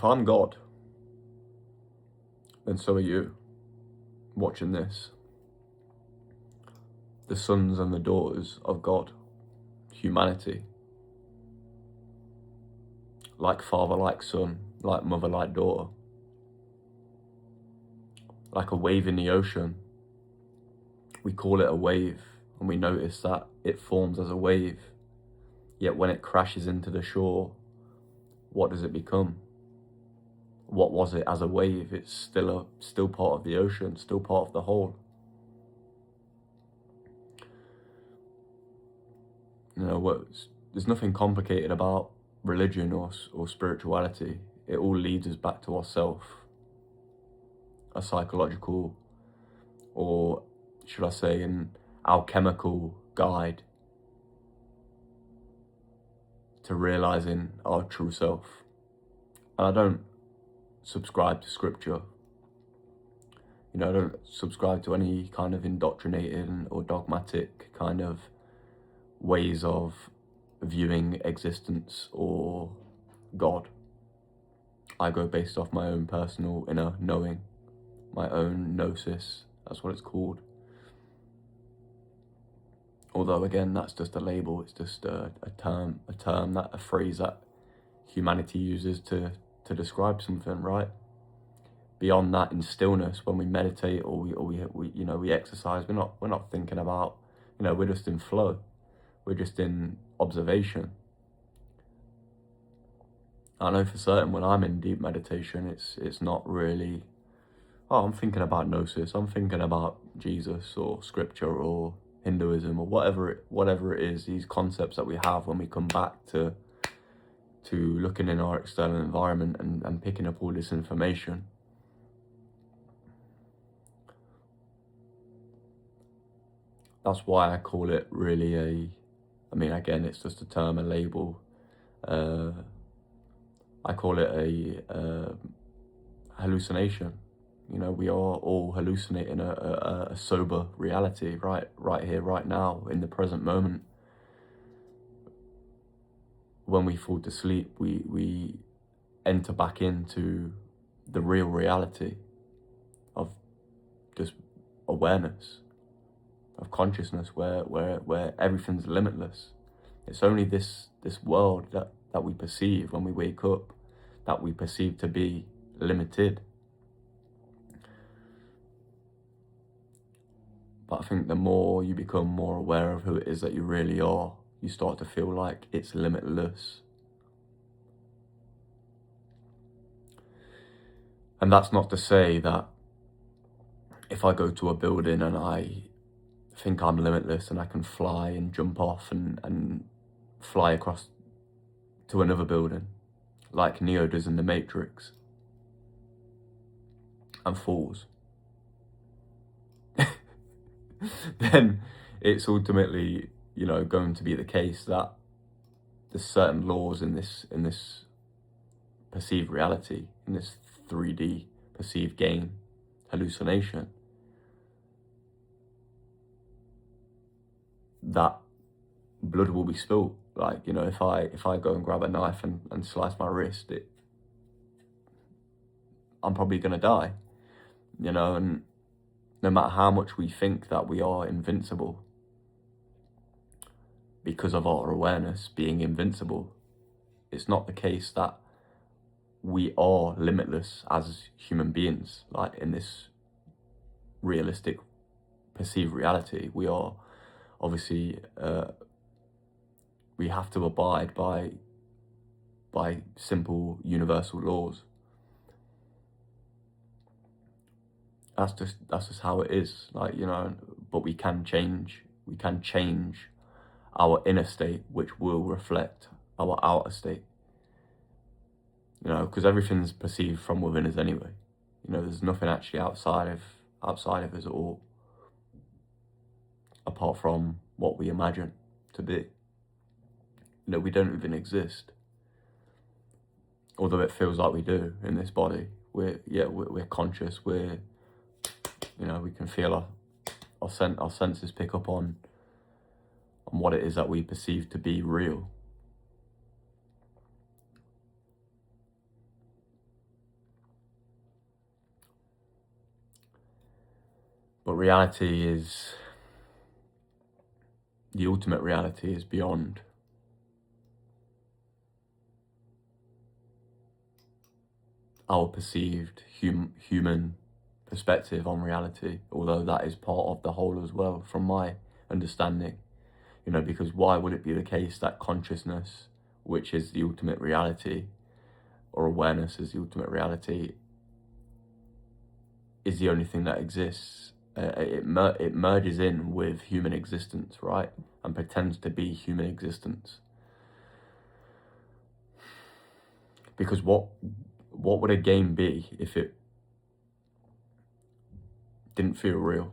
if I'm God, then so are you watching this. The sons and the daughters of God, humanity. Like father, like son, like mother, like daughter. Like a wave in the ocean. We call it a wave, and we notice that it forms as a wave. Yet when it crashes into the shore, what does it become? What was it as a wave? It's still part of the ocean, still part of the whole. You know, there's nothing complicated about religion or spirituality. It all leads us back to ourself. A psychological, or should I say an alchemical guide to realizing our true self. And I don't subscribe to scripture. You know, I don't subscribe to any kind of indoctrinated or dogmatic kind of ways of viewing existence or God. I go based off my own personal inner knowing, my own gnosis, that's what it's called. Although again, that's just a label, it's just a phrase that humanity uses to describe something, right? Beyond that, in stillness, when we meditate or we exercise, we're not thinking about, we're just in flow. We're just in observation. I know for certain when I'm in deep meditation, it's not really, oh, I'm thinking about gnosis, I'm thinking about Jesus or scripture or Hinduism or whatever it is, these concepts that we have when we come back to looking in our external environment and picking up all this information. That's why I call it really again, it's just a term, a label. I call it a hallucination. We are all hallucinating a sober reality right here, right now, in the present moment. When we fall to sleep, we enter back into the real reality of just awareness, of consciousness, where everything's limitless. It's only this world that we perceive when we wake up, that we perceive to be limited. But I think the more you become more aware of who it is that you really are, you start to feel like it's limitless. And that's not to say that if I go to a building and I think I'm limitless and I can fly and jump off and fly across to another building, like Neo does in The Matrix, and falls, then it's ultimately, going to be the case that there's certain laws in this perceived reality, in this 3D perceived game, hallucination, that blood will be spilled. Like, if I go and grab a knife and slice my wrist, I'm probably gonna die, and no matter how much we think that we are invincible, because of our awareness being invincible, it's not the case that we are limitless as human beings. Like, in this realistic perceived reality, we are obviously, we have to abide by simple universal laws. That's just how it is. Like, but we can change our inner state, which will reflect our outer state. Because everything's perceived from within us anyway. There's nothing actually outside of us at all, apart from what we imagine to be. We don't even exist, although it feels like we do in this body. We're conscious. We can feel our senses pick up on what it is that we perceive to be real. reality is beyond our perceived human perspective on reality, although that is part of the whole as well, from my understanding. You know, because why would it be the case that consciousness, which is the ultimate reality, or awareness is the ultimate reality, is the only thing that exists? It merges in with human existence, right? And pretends to be human existence. Because what would a game be if it didn't feel real?